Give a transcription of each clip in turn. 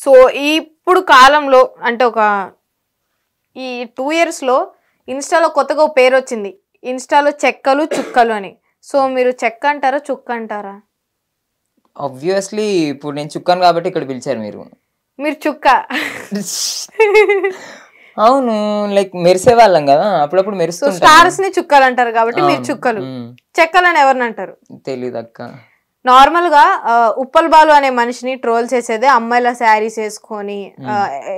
So ఇప్పుడు కాలంలో అంటే ఒక ఈ 2 yearsలో ఇన్స్టాలో కొత్తగా ఒక పేరు వచ్చింది, ఇన్స్టాలో చెక్కలు చుక్కలు అని. సో మీరు చెక్క అంటారా చుక్క అంటారా? ఆబ్వియస్లీ ఇప్పుడు నేను చుక్కాను కాబట్టి ఇక్కడ పిలిచారు మీరు. మీరు చుక్క. అవును, లైక్ మెరిసే వాళ్ళం కదా, అప్పుడప్పుడు మెరుస్తుంటాం. స్టార్స్ ని చుక్కలు అంటారు కాబట్టి మీరు చుక్కలు. చెక్కలని ఎవరిని అంటారు? తెలీదు అక్క. నార్మల్ గా ఉప్పల్ బాలు అనే మనిషిని ట్రోల్ చేసేదే అమ్మాయిల శారీస్ వేసుకొని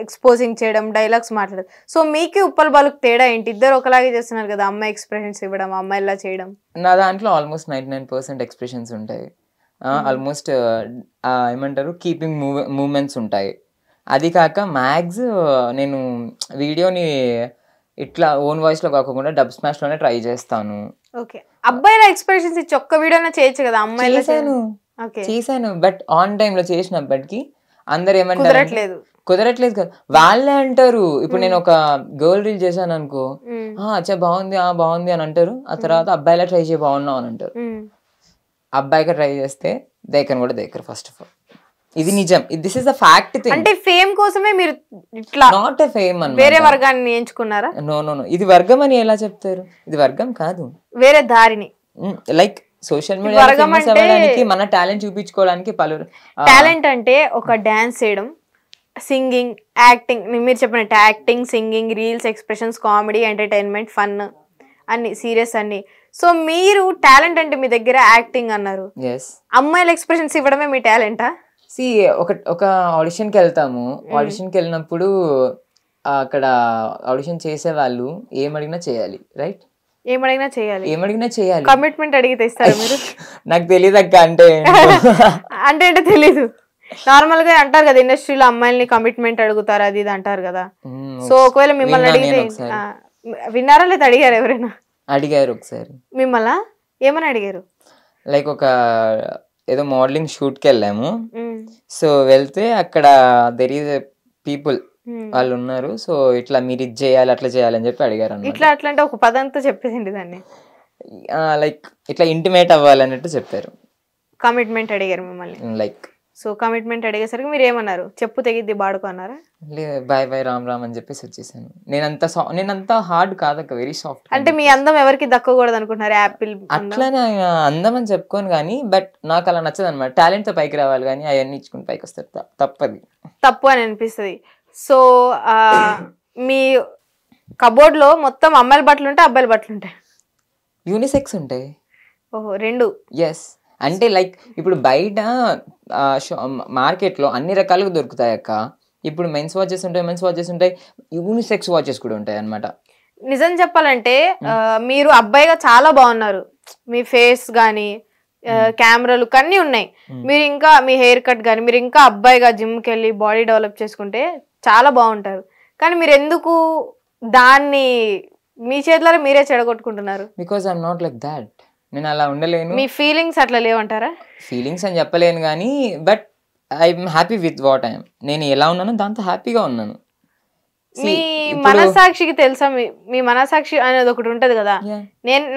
ఎక్స్పోజింగ్ చేయడం, డైలాగ్స్ మాట్లాడడం. సో మీకు ఉప్పల్ బాలుకి తేడా ఏంటి? ఇద్దరు ఒకలాగే చేస్తున్నారు కదా, అమ్మాయి ఎక్స్ప్రెషన్స్ ఇవ్వడం, అమ్మాయిలా చేయడం. నా దాంట్లో ఆల్మోస్ట్ 99% ఎక్స్ప్రెషన్స్ ఉంటాయి. ఆల్మోస్ట్ ఏమంటారు, కీపింగ్ మూమెంట్స్ ఉంటాయి. అది కాక మ్యాక్స్ నేను వీడియోని ఇట్లా ఓన్ వాయిస్లో కాకుండా డబ్ స్మాష్లోనే ట్రై చేస్తాను. ఓకే, అబ్బాయిల ఎక్స్ప్రెషన్స్ ఇచ్చి ఒక్క వీడియోనే చేయొచ్చు కదా అమ్మాయిలు? చేశాను, బట్ ఆన్ టైంలో చేసినప్పటికీ అందరు ఏమంటారు, కుదరట్లేదు కదా వాళ్ళే అంటారు. ఇప్పుడు నేను ఒక గర్ల్ రీల్ చేశాను అనుకో, అచ్చా బాగుంది బాగుంది అని అంటారు. ఆ తర్వాత అబ్బాయిలా ట్రై చేయ బాగున్నావు అని అంటారు. అబ్బాయిగా ట్రై చేస్తే దేకను కూడా దేకరు. ఫస్ట్ ఆఫ్ ఆల్ ఇది నిజం, this is the fact thing. అంటే ఫేమ్ కోసమే మీరు ఇట్లా నాట్ ఎ ఫేమ్ అని వేరే వర్గాన్ని ఎంచుకున్నారా? నో నో నో, ఇది వర్గం అని ఎలా చెప్తారు? ఇది వర్గం కాదు, వేరే దారిని. లైక్ సోషల్ మీడియా ఫేమస్ అవ్వడానికి, మన టాలెంట్ చూపించుకోవడానికి పలువురు. టాలెంట్ అంటే ఒక డాన్స్ చేయడం, సింగింగ్, యాక్టింగ్, మీరు చెప్పినట్టు acting, singing, reels, expressions, comedy, entertainment, fun అన్ని, సీరియస్ అన్ని. సో మీరు టాలెంట్ అంటే మీ దగ్గర యాక్టింగ్ అన్నారు, అమ్మాయిల ఎక్స్ప్రెషన్స్ ఇవ్వడమే మీ టాలెంటా? సి ఒక ఆడిషన్కి వెళ్తాము, ఆడిషన్కి వెళ్ళినప్పుడు అక్కడ ఆడిషన్ చేసే వాళ్ళు ఏమడిగినా చేయాలి, రైట్? ఏమడిగినా చేయాలి. కమిట్మెంట్ అడిగితే ఇస్తారు మీరు? నాకు తెలియదు అక్క. అంటే అంటే తెలీదు. నార్మల్ గా అంటారు కదా ఇండస్ట్రీలో అమ్మాయిల్ని కమిట్మెంట్ అడుగుతారు, అది ఇది అంటారు కదా. సో ఒకవేళ మిమ్మల్ని అడిగితే విన్నారా లేదా అడిగారు ఎవరైనా? అడిగారు ఒకసారి. మిమ్మల్ని ఏమని అడిగారు? లైక్ ఒక ఏదో మోడలింగ్ షూట్కి వెళ్ళాము. సో వెళ్తే అక్కడ దెర్ ఈజ్ పీపుల్ వాళ్ళు ఉన్నారు. సో ఇట్లా మీరు ఇది చేయాలి అట్లా చేయాలి అని చెప్పి అడిగారు. ఇట్లా అట్లా అంటే ఒక పదంతో చెప్పేసింది దాన్ని. లైక్ ఇట్లా ఇంటిమేట్ అవ్వాలన్నట్టు చెప్పారు. కమిట్మెంట్ అడిగారు మిమ్మల్ని. లైక్ సో కమిట్మెంట్ అడిగేసరికి మీరు ఏమన్నారు? చెప్పు తెగిద్ది బాడుకో అన్నారా? లేదు, బాయ్ బాయ్ రామ్ రామ్ అని చెప్పేసి వచ్చేసాను. నేనంతా హార్డ్ కాదక్క, వెరీ సాఫ్ట్. అంటే మీ అందం ఎవరికి దక్కకూడదు అనుకుంటున్నారు? యాపిల్ అట్లానే అందం అని చెప్పుకోను కానీ, బట్ నాకు అలా నచ్చదు అనమాట. టాలెంట్ తో పైకి రావాలి కానీ అవన్నీ ఇచ్చుకుని పైకి వస్తారు, తప్పు అని అనిపిస్తుంది. సో మీ కబోర్డ్ లో మొత్తం అమ్మాయిల బట్టలు ఉంటాయి, అబ్బాయిల బట్టలు ఉంటాయి? యూనిసెక్స్ ఉంటాయి. ఓహో, రెండు. ఎస్, అంటే లైక్ ఇప్పుడు బయట మార్కెట్లో అన్ని రకాలుగా దొరుకుతాయి అక్క. ఇప్పుడు మెన్స్ వాచెస్ ఉంటాయి, యూనిసెక్స్ వాచెస్ కూడా ఉంటాయి అన్నమాట. నిజం చెప్పాలంటే మీరు అబ్బాయిగా చాలా బాగున్నారు. మీ ఫేస్ గానీ, కెమెరాలు అన్నీ ఉన్నాయి. మీరు ఇంకా మీ హెయిర్ కట్ కానీ, మీరు ఇంకా అబ్బాయిగా జిమ్కి వెళ్ళి బాడీ డెవలప్ చేసుకుంటే చాలా బాగుంటారు. కానీ మీరు ఎందుకు దాన్ని మీ చేతులలో మీరే చెడగొట్టుకుంటున్నారు? Because I'm not like that. నేను అలా ఉండలేను. మీ ఫీలింగ్స్ అట్లా లేవంటారా? ఫీలింగ్స్ అని చెప్పలేను కానీ, but I'm happy with what I'm. నేను ఎలా ఉన్నానో దాంతో హ్యాపీగా ఉన్నాను. మీ మనసాక్షికి తెలుసా? మీ మనసాక్షి అనేది ఒకటి ఉంటది కదా.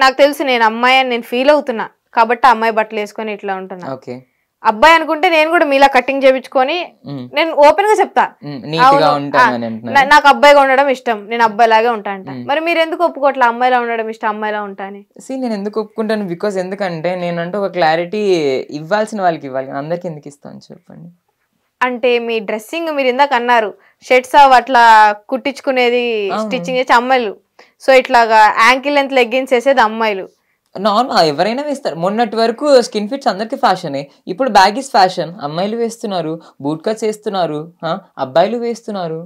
నాకు తెలుసు నేను అమ్మాయి అని నేను ఫీల్ అవుతున్నా కాబట్టి అమ్మాయి బట్టలు వేసుకొని ఇట్లా ఉంటున్నా. ఓకే, అబ్బాయి అనుకుంటే నేను కూడా మీలా కటింగ్ చేయించుకొని నేను ఓపెన్ గా చెప్తా, నాకు అబ్బాయిగా ఉండడం ఇష్టం, నేను అబ్బాయి లాగే ఉంటా అంట. మరి మీరు ఎందుకు ఒప్పుకోవట్లే అమ్మాయిలా ఉండడం ఇష్టం, అమ్మాయిలా ఉంటా అని? నేను ఎందుకు ఒప్పుకుంటాను? బికాస్ ఎందుకంటే నేనంటే ఒక క్లారిటీ ఇవ్వాల్సిన వాళ్ళకి ఇవ్వాలి, అందరికి ఎందుకు ఇస్తాను చెప్పండి. అంటే మీ డ్రెస్సింగ్ మీరు ఇందాక అన్నారు, షర్ట్స్ అట్లా కుట్టించుకునేది, స్టిచ్చింగ్ చేసి అమ్మాయిలు. సో ఇట్లాగా యాంకిల్ లెంత్ లెగ్గిన్స్ వేసేది అమ్మాయిలు. నార్మల్ ఎవరైనా వేస్తారు. మొన్నటి వరకు స్కిన్ ఫిట్స్ అందరికి ఫ్యాషనే, ఇప్పుడు బ్యాగీస్ ఫ్యాషన్. అమ్మాయిలు వేస్తున్నారు, బూట్ కట్స్ వేస్తున్నారు, అబ్బాయిలు వేస్తున్నారు.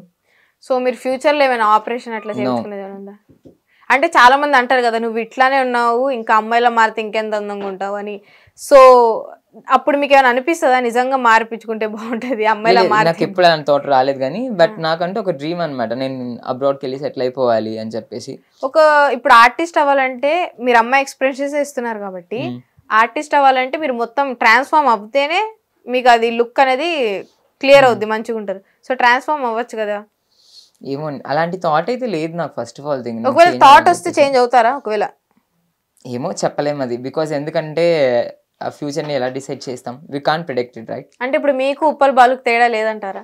సో మీరు ఫ్యూచర్ లో ఏమైనా ఆపరేషన్ అట్లా చేసుకునేది ఉందా? అంటే చాలా మంది అంటారు కదా, నువ్వు ఇట్లానే ఉన్నావు ఇంకా అమ్మాయిలా మారితే ఇంకెంత అందంగా ఉంటావు అని. సో అప్పుడు మీకు ఏమైనా అనిపిస్తుందా నిజంగా మార్పించుకుంటే బాగుంటది అమ్మాయిలా మారి? నాకు ఎప్పుడు అలాంటి థాట్ రాలేదు కానీ, బట్ నాకంటే ఒక డ్రీమ్ అనమాట, నేను అబ్రాడ్కి వెళ్ళి సెటిల్ అయిపోవాలి అని చెప్పేసి. ఇప్పుడు ఆర్టిస్ట్ అవ్వాలంటే మీరు అమ్మాయి ఎక్స్ప్రెషన్స్ ఇస్తున్నారు కాబట్టి, ఆర్టిస్ట్ అవ్వాలంటే మీరు మొత్తం ట్రాన్స్ఫార్మ్ అవుతేనే మీకు అది లుక్ అనేది క్లియర్ అవుద్ది, మంచిగా ఉంటారు. సో ట్రాన్స్ఫార్మ్ అవ్వచ్చు కదా. ఏమో అలాంటి థాట్ అయితే లేదు నాకు. ఫస్ట్ ఆఫ్ ఆల్ థింగ్, ఒకవేళ థాట్ వస్తే చేంజ్ అవుతారా? ఒకవేళ ఏమో చెప్పలేము అది, బికాస్ ఎందుకంటే ఫ్యూచర్ ని ఎలా డిసైడ్ చేస్తాం, we can't predict it, right? అంటే ఇప్పుడు మీకు ఉప్పల్ బాలుకి తేడా లేదంటారా?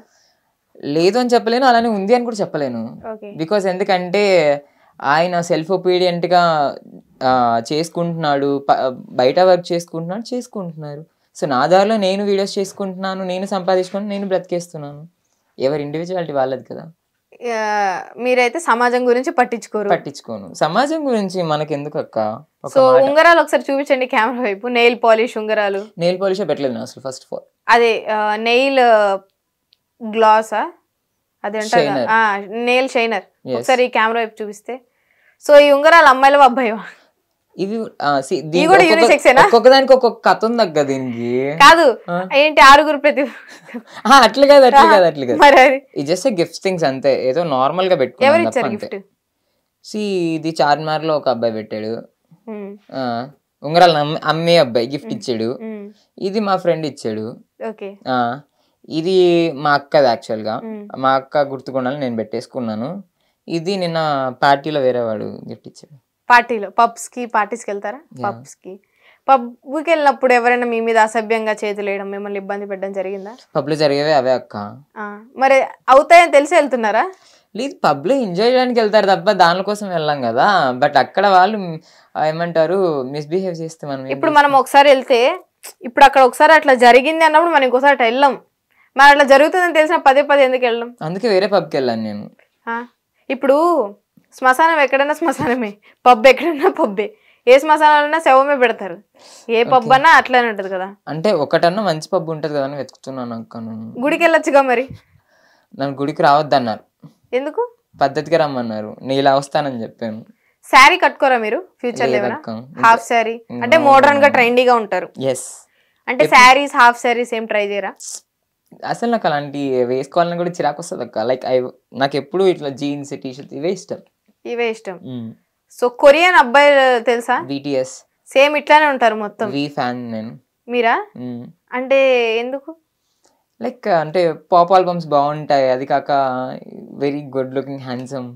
లేదు అని చెప్పలేను, అలానే ఉంది అని కూడా చెప్పలేను. బికాస్ ఎందుకంటే ఆయన సెల్ఫ్ ఒపీడియంట్ గా చేసుకుంటున్నాడు, బయట వర్క్ చేసుకుంటున్నారు. సో నా దారిలో నేను వీడియోస్ చేసుకుంటున్నాను, నేను సంపాదించుకుని నేను బ్రతికేస్తున్నాను. ఎవరి ఇండివిజువాలిటీ వాళ్ళది కదా. మీరైతే సమాజం గురించి పట్టించుకోను. సమాజం గురించి మనకి ఎందుకు అక్క. సో ఉంగరాలు ఒకసారి చూపించండి కెమెరా వైపు. నెయిల్ పాలిష్ ఉంగరాలు. నెయిల్ పాలిష్ పెట్టలేదు అసలు. ఫస్ట్ ఆఫ్ ఆల్ అదే నెయిల్ గ్లాసా, అదే నెయిల్ షైనర్. ఒకసారి ఈ కెమెరా వైపు చూపిస్తే. సో ఈ ఉంగరాలు అమ్మాయిలు అబ్బాయివా? ఇవి ఒక్కొక్కదానికి ఒక్కొక్క కథ ఉంది అక్క దీనికి. కాదు ఏంటి 6 ప్రతి అట్లా కాదు ఇది జస్ట్ గిఫ్ట్ థింగ్స్ అంతే, ఏదో నార్మల్ గా పెట్టుకున్నాను. ఇది చార్మినార్ లో ఒక అబ్బాయి పెట్టాడు ఉంగరాలు, అమ్మే అబ్బాయి గిఫ్ట్ ఇచ్చాడు. ఇది మా ఫ్రెండ్ ఇచ్చాడు. ఇది మా అక్కది యాక్చువల్ గా, మా అక్క గుర్తుకుండాలని నేను పెట్టేసుకున్నాను. ఇది నిన్న పార్టీలో వేరే వాడు గిఫ్ట్ ఇచ్చాడు. పార్టీలో పార్టీస్కి వెళ్తారా? పబ్కి వెళ్ళినప్పుడు ఎవరైనా మీ మీద అసభ్యంగా చేతులు వేయడం, మిమ్మల్ని ఇబ్బంది పెట్టడం జరిగిందా? పబ్ లో జరిగేవే అవే అక్క. మరి అవుతాయని తెలిసి వెళ్తున్నారా? లేదు, పబ్ లో ఎంజాయ్ చేయడానికి వెళ్తారు తప్ప దానికోసం వెళ్ళాం కదా. బట్ అక్కడ వాళ్ళు ఏమంటారు, మిస్బిహేవ్ చేస్తే మనం. ఇప్పుడు మనం ఒకసారి వెళ్తే, ఇప్పుడు అక్కడ ఒకసారి అట్లా జరిగింది అన్నప్పుడు మనం ఇంకోసారి అట్లా వెళ్ళాం. మరి అట్లా జరుగుతుందని తెలిసిన పదే ఎందుకు వెళ్ళాం? అందుకే వేరే పబ్కి వెళ్ళాను నేను. ఇప్పుడు శ్మశానం ఎక్కడైనా శ్మశానమే, పబ్ ఎక్కడైనా పబ్బే. ఏ శ్మశానాలైనా శవమే పెడతారు. ఏ పబ్ అన్నా అట్లానే ఉంటది కదా. అంటే ఒకటన్నా మంచి పబ్ ఉంటది కదా అని వెతుకుతున్నాను అక్క. గుడికి వెళ్ళొచ్చుగా మరి. నన్ను గుడికి రావద్దన్నారు. ఎందుకు? పద్ధతిగా రమ్మన్నారు. నేను ఇలా వస్తానని చెప్పాను. శారీ కట్టుకోరా మీరు ఫ్యూచర్ లో? హాఫ్ శారీ అంటే మోడర్న్ గా ట్రెండీగా ఉంటారు. అంటే శారీస్ హాఫ్ శారీస్ ఏం ట్రై చేయరా? అసలు నాకు అలాంటి వేసుకోవాలని కూడా చిరాకు వస్తుంది అక్క. లైక్ నాకు ఎప్పుడు ఇట్లా జీన్స్ టీషర్ట్స్ ఇవే ఇష్టం. సో కొరియన్ అబ్బాయి తెలుసా? BTS సేమ్ ఇట్లానే ఉంటారు మొత్తం. ఫ్యాన్ నేను. మీరా? అంటే ఎందుకు? లైక్ అంటే పాప్ ఆల్బమ్స్ బాగుంటాయి, అది కాక very good looking, handsome.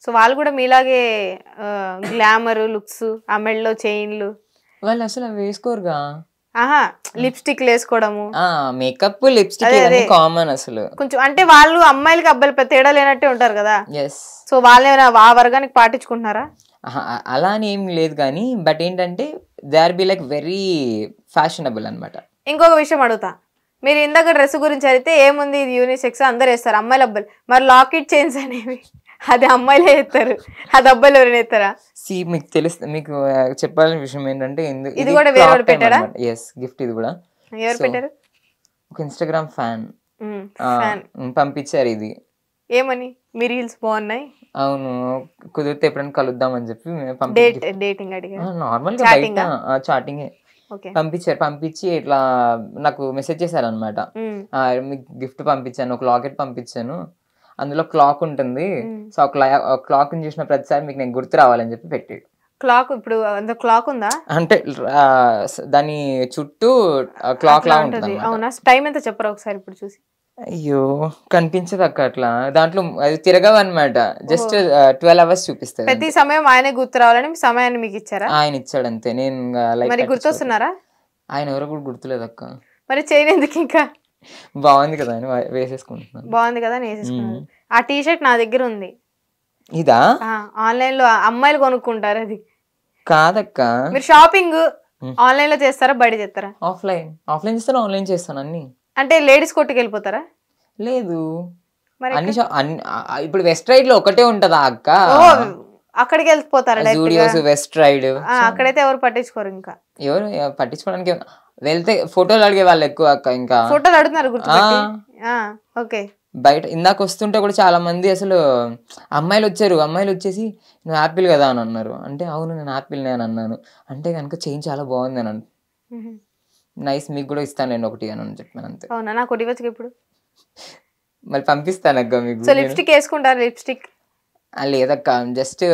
So వాళ్ళు కూడా మీలాగే గ్లామర్ లుక్స్, ఆ మెడలో చైన్లు. వాళ్ళు అసలు అవి వేసుకోరుగా. లిప్స్టిక్ వేసుకోవడము, మేకప్, లిప్స్టిక్ కామన్ అసలు. కొంచెం అంటే వాళ్ళు అమ్మాయిలకి అబ్బాయిలు తేడా లేనట్టే ఉంటారు కదా. సో వాళ్ళు ఆ వర్గానికి పాటించుకుంటున్నారా? అలా అని ఏం లేదు కానీ, బట్ ఏంటంటే they are be like very fashionable అన్నమాట. ఇంకొక విషయం అడుగుతా, మీరు ఇందాక డ్రెస్ గురించి అయితే ఏముంది, ఇది యూనిసెక్స్, అందరు వేస్తారు, అమ్మాయిలు అబ్బాయిలు. మరి లాకెట్ చైన్స్ అనేవి అది అమ్మాయిలే వేస్తారు, అది అబ్బాయిలు ఎవరైనా వేస్తారా? మీకు తెలుసు, మీకు చెప్పాల్సిన విషయం ఏంటంటే ఇది కూడా వేరే పెట్టారా? గిఫ్ట్ ఇది కూడా ఎవరు పెట్టారు? ఒక ఇన్స్టాగ్రామ్ ఫ్యాన్ పంపించారు. ఇది ఏమని? మీ రీల్స్ బాగున్నాయి. అవును, కుదిరితే ఎప్పుడైనా కలుద్దాం అని చెప్పి డేటింగ్ అడిగా, నార్మల్ గా చాటింగ్ పంపించారు. పంపించి ఇట్లా నాకు మెసేజ్ చేశారు అనమాట. మీకు గిఫ్ట్ పంపించాను, ఒక లాకెట్ పంపించాను, అందులో క్లాక్ ఉంటుంది. సో ఆ క్లాక్ చూసిన ప్రతిసారి మీకు నేను గుర్తు రావాలని చెప్పి పెట్టాడు. క్లాక్ ఇప్పుడు క్లాక్ ఉందా అంటే దాని చుట్టూ క్లాక్ లా ఉంటుంది. అవునా? టైం ఎంత చెప్పరా ఒకసారి ఇప్పుడు చూసి? అయ్యో కనిపించదు అక్క, అట్లా దాంట్లో అది తిరగవు అనమాట. జస్ట్ 12 hours చూపిస్తుంది. ప్రతి సమయం ఆయనే గుర్తు రావాలని సమయాన్ని మీకు ఇచ్చారా? ఆయన ఇచ్చాడు అంతే. నేను మరి గుర్తొస్తున్నారా? ఆయన ఎవరో కూడా గుర్తులేదు అక్క. మరి చేయనందుకు ఇంకా బాగుంది కదా అని వేసేసుకుంటున్నాను. బాగుంది కదా అని వేసేసుకున్నాను. ఆ టీ షర్ట్ నా దగ్గర ఉంది. ఇదా? ఆన్లైన్ లో అమ్మాయిలు కొనుక్కుంటారు. అది కాదక్క. మీరు షాపింగ్ ఆన్లైన్ లో చేస్తారా, బయట చేస్తారా? ఆఫ్లైన్ చేస్తాను, ఆన్లైన్ చేస్తాను అన్ని. అంటే లేడీస్ కొట్టుకు వెళ్ళిపోతారా? లేదు, అన్ని ఇప్పుడు వెస్ట్ రైడ్ లో ఒకటే ఉంటదా అక్క? అక్కడికి వెళ్ళిపోతారా? వెస్ట్ రైడ్ అక్కడైతే ఎవరు పట్టించుకోరు. ఇంకా ఎవరు పట్టించుకోవడానికి వెళ్తే ఫోటోలు అడిగే వాళ్ళు ఎక్కువ అక్క. ఇంకా ఫోటోలు అడుగుతున్నారు గుర్తుపెట్టి. ఓకే, బయట ఇందాక వస్తుంటే కూడా చాలా మంది అసలు అమ్మాయిలు వచ్చేసి నువ్వు యాపిల్ కదా అని అన్నారు. అంటే అవును నేను యాపిల్ నే అని అన్నాను. అంటే కనుక చైన్ చాలా బాగుంది అని నైస్, మీకు కూడా ఇస్తాను నేను ఒకటి అని చెప్పాను అంతే. అవునా? నాకు ఒకటి ఇవ్వచ్చు ఇప్పుడు. మళ్ళీ పంపిస్తాను అక్క మీకు. సో లిప్స్టిక్ వేసుకుంటారు? లిప్స్టిక్ లేదక్క, జస్ట్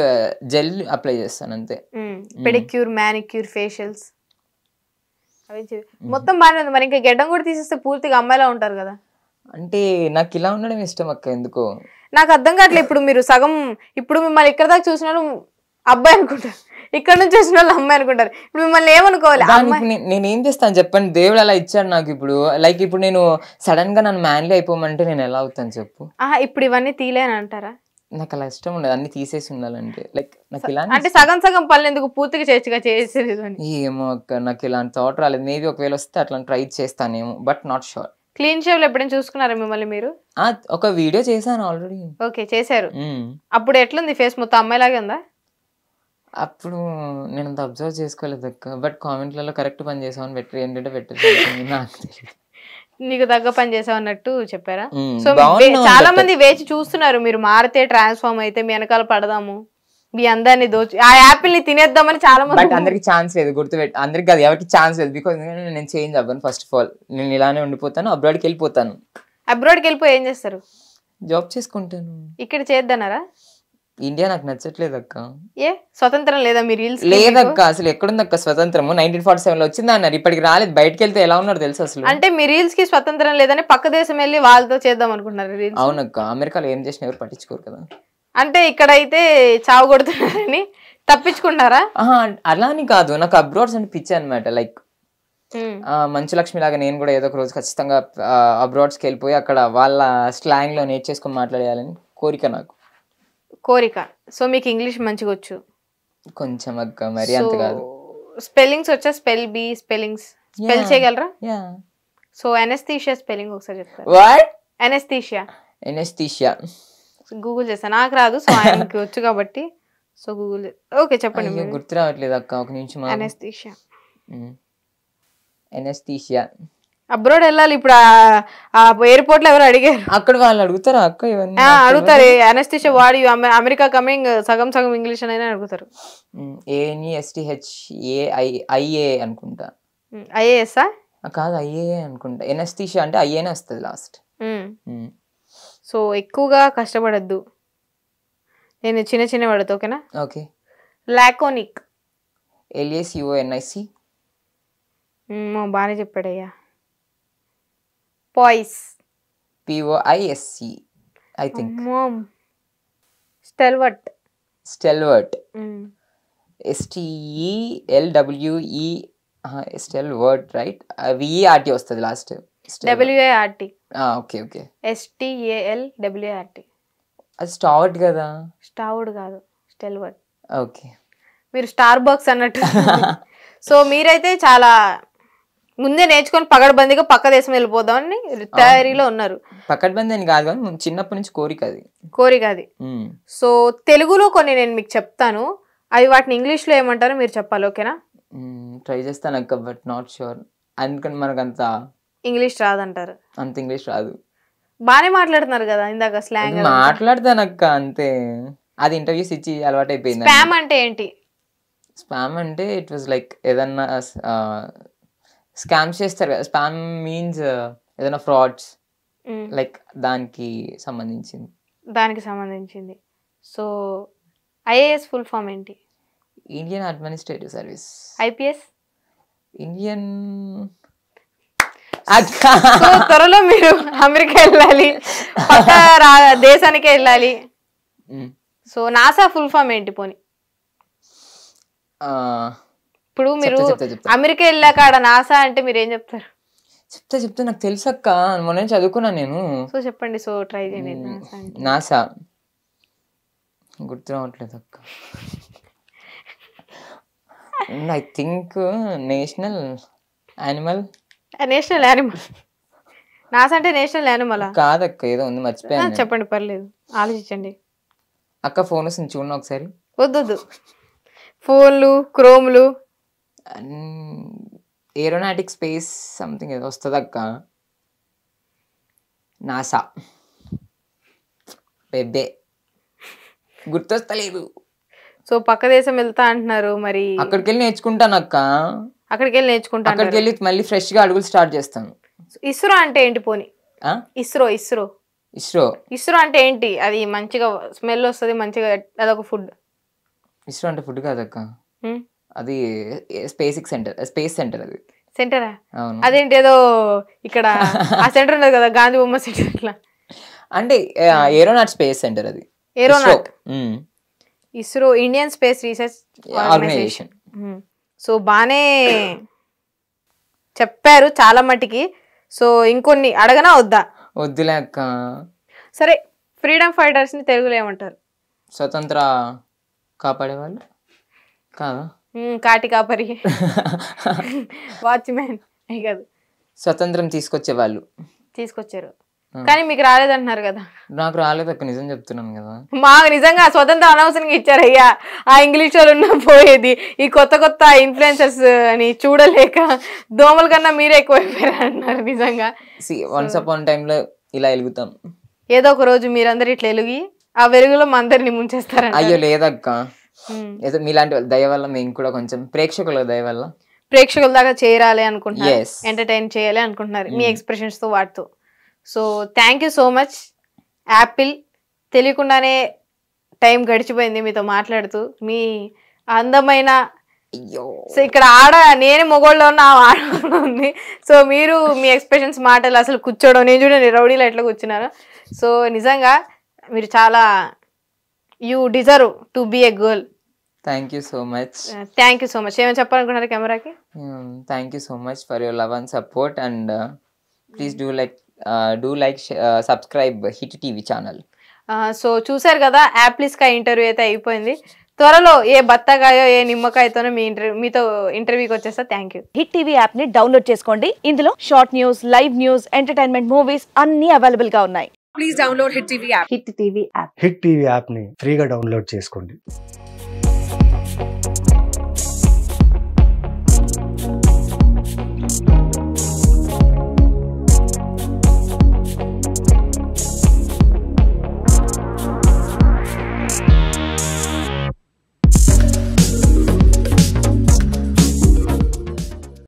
జెల్ అప్లై చేస్తాను అంతే. పెడిక్యూర్, మ్యానిక్యూర్, ఫేషియల్స్ అవి మొత్తం బాగానే ఉంది. మరి ఇంకా గెడ్డం కూడా తీసేస్తే పూర్తిగా అమ్మాయిలా ఉంటారు కదా. అంటే నాకు ఇలా ఉండడం ఇష్టం అక్క, ఎందుకో నాకు అర్థం కావట్లేదు. ఇప్పుడు మీరు సగం, ఇప్పుడు మిమ్మల్ని ఇక్కడ దాకా చూసినారు అబ్బాయి అనుకుంటారు, ఇక్కడ నుంచి వచ్చిన వాళ్ళు అమ్మాయి అనుకుంటారు. ఇప్పుడు మిమ్మల్ని ఏమనుకోవాలి? నేనేం చేస్తాను చెప్పండి, దేవుడు అలా ఇచ్చాడు నాకు. ఇప్పుడు లైక్ ఇప్పుడు నేను సడన్ గా నన్ను మ్యాన్లీ అయిపోమంటే నేను ఎలా అవుతాను చెప్పు? ఇప్పుడు ఇవన్నీ తీలేని అంటారా? నాకు అలా ఇష్టం ఉండదు, అన్ని తీసేసి ఉండాలంటే. లైక్ నాకు ఇలా అంటే సగం సగం పనులు ఎందుకు పూర్తిగా చేసేది? ఏమో అక్క, నాకు ఇలాంటి థాట్ రాలేదు. మేబీ ఒకవేళ వస్తే అట్లా ట్రై చేస్తానేమో, but not sure. Clean shave లో ఎప్పుడైనా చూసుకున్నారా మిమ్మల్ని మీరు? ఒక వీడియో చేశాను ఆల్రెడీ. ఓకే, చేశారు. అప్పుడు ఎట్లుంది ఫేస్? మొత్తం అమ్మాయిలాగే ఉందా? అప్పుడు నేను అంత అబ్జర్వ్ చేసుకోలేదు అక్క, బట్ కామెంట్లలో కరెక్ట్ పని చేసామని ఏంటంటే పెట్టేసి నీకు తగ్గ పని చేసావు అన్నట్టు చెప్పారా? సో చాలా మంది వేచి చూస్తున్నారు, మీరు మారితే ట్రాన్స్ఫార్మ్ అయితే మీ వెనకాల పడదాము, మీ అందరినీ దోచి ఆ యాపిల్ ని తినేద్దామని చాలా మంది. బట్ అందరికి ఛాన్స్ లేదు, గుర్తుపెట్టి. అందరికి కాదు, ఎవరికి ఛాన్స్ లేదు. బికాస్ నేను చేంజ్ అవ్వను. ఫస్ట్ ఆఫ్ ఆల్ నేను ఇలానే ఉండిపోతాను, అబ్రాడ్కి వెళ్ళిపోతాను. అబ్రాడ్కి వెళ్ళిపోయి ఏం చేస్తారు? జాబ్ చేసుకుంటాను. ఇక్కడ చేద్దన్నారా? ఇండియా నాకు నచ్చట్లేదు అక్క. ఏ స్వతంత్రం లేదా? మీ రీల్స్ లేదక్క, అసలు ఎక్కడుంది అక్క స్వతంత్రము? 1947 లో వచ్చింది అన్నారు, ఇప్పటికి రాలేదు. బయటకు వెళ్తే ఎలా ఉన్నారు తెలుసు అసలు. అంటే మీ రీల్స్ కి స్వతంత్రం లేదని పక్క దేశం వెళ్ళి వాళ్ళతో చేద్దాం అనుకుంటున్నారు రీల్స్? అవునక్క, అమెరికాలో ఏం చేసినా ఎవరు పట్టించుకోరు కదా. అంటే ఇక్కడైతే చావు కొడుతున్నారని తప్పించుకుంటారా? అలా అని కాదు, నాకు అబ్రాడ్స్ అంటే పిచ్చి అనమాట. లైక్ మంచు లక్ష్మి లాగా నేను కూడా ఏదో ఒక రోజు ఖచ్చితంగా అబ్రాడ్స్కి వెళ్ళిపోయి అక్కడ వాళ్ళ స్లాంగ్ లో నేర్చేసుకొని మాట్లాడేయాలని కోరిక నాకు. కోరిక. సో మీకు ఇంగ్లీష్ మంచిగా వచ్చు? కొంచెం అక్క, మరి అంత కాదు. స్పెల్లింగ్స్ వచ్చా? స్పెల్లింగ్స్ స్పెల్ చేయగలరా? సో అనస్థీషియా స్పెల్లింగ్ ఒకసారి చెప్తారా? వాట్? అనస్థీషియా గూగుల్ చేస్తా, నాకు రాదు. సో ఆయనకి వచ్చు కాబట్టి సో గూగుల్. ఓకే చెప్పండి. గుర్తు రావట్లేదు అక్క, ఒక నిమిషం. అనస్థీషియా. అబ్రాడ్ వెళ్ళాలి ఇప్పుడు. ఎయిర్పోర్ట్ లో ఎవరు అడిగారు? అక్కడ వాళ్ళు అడుగుతారా అక్క ఇవన్నీ? అడుగుతారు. అనస్థీషియా వాడి అమెరికా కమింగ్ సగం సగం ఇంగ్లీష్ అనేది అడుగుతారు. ANESTHAIA అనుకుంటా. IAS కాదు, IAA అనుకుంటా. అనస్థీషియా అంటే IAనే వస్తుంది లాస్ట్. సో ఎక్కువగా కష్టపడద్దు, నేను చిన్న చిన్న పడతా. ఓకేనా? ఓకే. లాకోనిక్. LACONIC. బాగానే చెప్పాడయ్యా. పాయిస్. POISC I think. స్టెల్వర్ట్. STELWRT. స్టెల్వర్ట్ right. VERT వస్తుంది last. WART. Okay okay. STALWART. అది స్టార్ట్ కదా? స్టార్ట్ కాదు, స్టెల్వర్ట్. ఓకే. మీరు స్టార్ బాక్స్ అన్నట్టు. సో మీరైతే చాలా ముందే నేర్చుకొని పగడబందిగా పక్క దేశం వెళ్ళిపోదామని తయారీలో ఉన్నారు. పకడ్బందీ అని కాదు కానీ చిన్నప్పటి నుంచి కోరిక అది. సో తెలుగులో కొన్ని నేను మీకు చెప్తాను, అవి వాటిని ఇంగ్లీష్ లో ఏమంటారో మీరు చెప్పాలి. ఓకేనా? ట్రై చేస్తాను అక్క, బట్ నాట్ షూర్. అందుకని మనకు అంత ఇంగ్లీష్ రాదంటారు. అంత ఇంగ్లీష్ రాదు. బానే మాట్లాడుతున్నారు కదా ఇందాక స్లాంగ్. మాట్లాడతాను అక్క అంతే, అది ఇంటర్వ్యూస్ ఇచ్చి అలవాటు అయిపోయింది. స్పామ్ అంటే ఏంటి? స్పామ్ అంటే ఇట్ వాజ్ లైక్ ఏదన్నా స్కామ్స్ చేస్తారు కదా. స్పామ్ మీన్స్ ఏదైనా ఫ్రాడ్స్, లైక్ దానికి సంబంధించింది. సో IAS ఫుల్ ఫామ్ ఏంటి? Indian administrative service. IPS? Indian. So త్వరలో మీరు అమెరికా వెళ్ళాలి, పక్క దేశానికి వెళ్ళాలి. సో నాసా ఫుల్ ఫామ్ ఏంటి పోనీ? ఇప్పుడు మీరు అమెరికా వెళ్ళాక ఆడ నాసా అంటే మీరు ఏం చెప్తారు? చెప్తా నాకు తెలుసు అక్క, మొన్న చదువుకున్నాను నేను. సో చెప్పండి. సో ట్రై చేయండి. నాసా గుర్తు రావట్లేదు అక్క. I think national animal. NASA అంటే నేషనల్ యానిమల్ కాదక్క, ఏదో ఉంది మర్చిపోయాను. చెప్పండి, పర్లేదు, ఆలోచించండి. అక్క ఫోన్ వస్తుంది చూడండి ఒకసారి. వద్దు, ఫోన్లు క్రోమ్లు. ఏరోనాటిక్ స్పేస్ సంథింగ్ ఏదో వస్తుంది అక్క. నాసా బెబ్బే గుర్తొస్తలేదు. సో పక్క దేశం వెళ్తా అంటున్నారు, మరి అక్కడికి వెళ్ళి నేర్చుకుంటాను అక్క. అక్కడికి వెళ్ళి మళ్ళీ ఫ్రెష్ గా అడుగులు స్టార్ట్ చేస్తాను. ఇస్రో అంటే ఏంటి పోనీ? ఇస్రో అంటే ఏంటి? అది మంచిగా స్మెల్ వస్తుంది, మంచిగా అదొక ఫుడ్. ఇస్రో అంటే ఫుడ్ కాదక్క, అది స్పేస్ సెంటర్. అది సెంటరా? అదేంటి ఏదో ఇక్కడ ఆ సెంటర్ ఉన్నది కదా, గాంధీ బొమ్మ సెంటర్. ఇట్లా అంటే ఏరోనాట్ స్పేస్ సెంటర్. అది aeronaut. ISRO Indian space research organisation. So బానే చెప్పారు చాలా మటుకి. సో ఇంకొన్ని అడగనా వద్దా? వద్దులే అక్క. సరే, ఫ్రీడమ్ ఫైటర్స్ ని తెలుగులో ఏమంటారు? స్వతంత్ర కాపాడే వాళ్ళు కాదా? కాటి కాపరి, వాచ్మెన్ కాదు, స్వతంత్రం తీసుకొచ్చే వాళ్ళు. తీసుకొచ్చారు కానీ మీకు రాలేదంటున్నారు కదా. నాకు రాలేదు అక్క, నిజం చెప్తున్నాను కదా. మాకు నిజంగా స్వతంత్రం అనవసరంగా ఇచ్చారయ్యా. ఆ ఇంగ్లీష్ వాళ్ళు ఉన్న పోయేది, ఈ కొత్త కొత్త ఇన్ఫ్లుయెన్సర్స్ అని చూడలేక దోమల కన్నా మీరే ఎక్కువైపోయారు అంటున్నారు. నిజంగా వన్స్ అపాన్ టైమ్ లో ఇలా వెలుగుతాం. ఏదో ఒక రోజు మీరందరూ ఇట్లా వెలుగి ఆ వెలుగులో మా అందరిని ముంచేస్తారంట. అయ్యో లేదక్క, ఏదో మీలాంటి దయ వల్ల మేము కూడా కొంచెం ప్రేక్షకుల దయ వల్ల ప్రేక్షకుల దాకా చేరాలి అనుకుంటున్నారు, ఎంటర్టైన్ చేయాలి అనుకుంటున్నారు మీ ఎక్స్ప్రెషన్స్ తో వాటితో. So thank you so much Apple. తెలియకుండానే టైం గడిచిపోయింది మీతో మాట్లాడుతూ. మీ అందమైన సో ఇక్కడ నేనే మొగోళ్ళలో ఉన్న ఆడలో ఉంది. సో మీరు మీ ఎక్స్ప్రెషన్స్ మాటలు అసలు కూర్చోవడం, నేను చూడండి రౌడీలో ఎట్లా కూర్చున్నారు. సో నిజంగా మీరు చాలా you deserve to be a girl. Thank you so much. Thank you so much. ఏమైనా చెప్పాలనుకున్నారు కెమెరాకి? Thank you so much for your love and support and please do like subscribe hit TV channel. So చూసారు కదా, యాప్లిస్కా interview అయితే అయిపోయింది. త్వరలో ఏ బత్తకాయో ఏ నిమ్మకాయతోనో మీతో ఇంటర్వ్యూకి వచ్చేస్తా. Thank you. Hit TV app ని డౌన్లోడ్ చేసుకోండి. ఇందులో short news, live news, entertainment movies అన్ని అవైలబుల్ గా ఉన్నాయి. Please download hit TV app. Hit TV app ని ఫ్రీగా డౌన్లోడ్ చేసుకోండి.